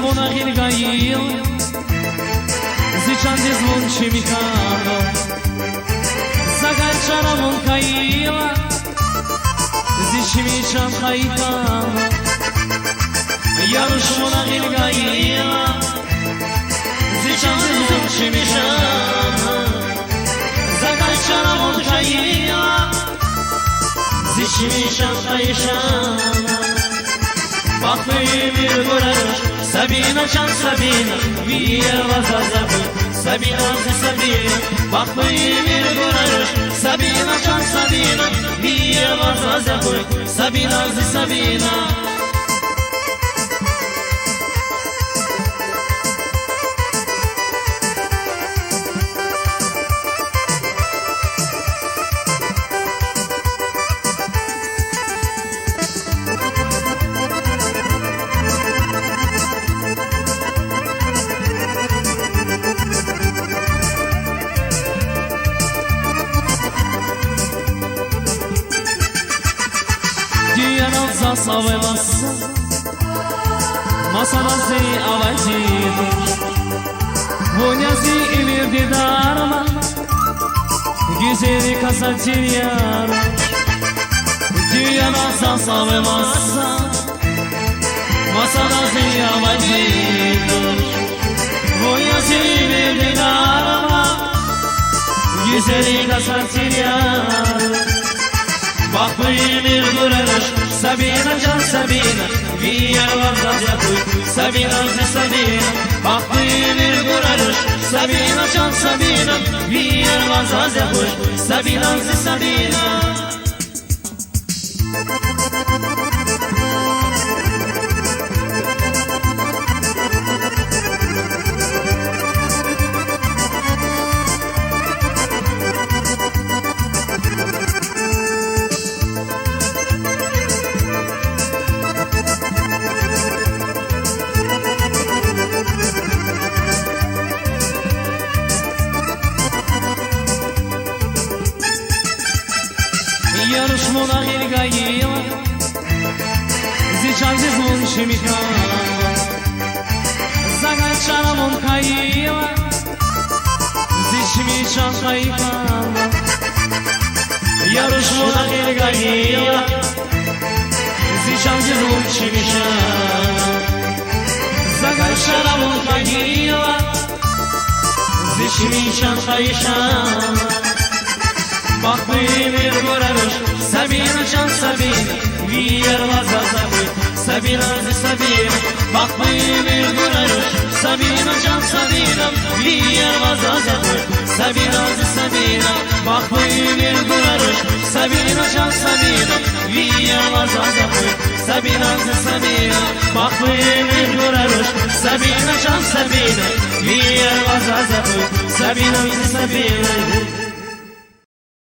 Mona Hilgail Zichan de zvon și Mihalo Zagalčara Monkaila Zici Michan Haikalo Yarush Mona Hilgail Zichan de zvon și Mihalo Zagalčara Monkaila Zici Michan Haikalo Bakmayı görür Sabina can Sabina Viye vazazabı Sabina Sabina Bakmayı görür Sabina can Sabina Viye vazazabı Sabina Sabina Zasavemazsa Masanazi avajino Vonyazi imirdi darma Güzeli kasatiriyaro Dünyana zasavemazsa Masanazi avajino Vonyazi imirdi darma Güzeli kasatiriyaro Bakmayı bir görür Sabina can Sabina Viye vazazabı Sabina Sabina Bakmayı bir görür Sabina can Sabina Viye vazazabı Sabina Sabina Yarush Mona Hilgail Zichan de zvon și Mihalo Zagalčara Monkaila Zici Michan Haikalo Yarush Mona Hilgail Zichan de zvon și Mihalo Zagalčara Monkaila Zici Michan Haikalo Bakmayı bir görür Sabina can Sabina Viye vazazabı Sabina Sabina Bakmayı bir görür Sabina can Sabina Viye vazazabı Sabina Sabina Bakmayı bir görür Sabina can Sabina Viye vazazabı Sabina Sabina Bakmayı bir görür Sabina can Sabina Viye vazazabı Sabina Sabina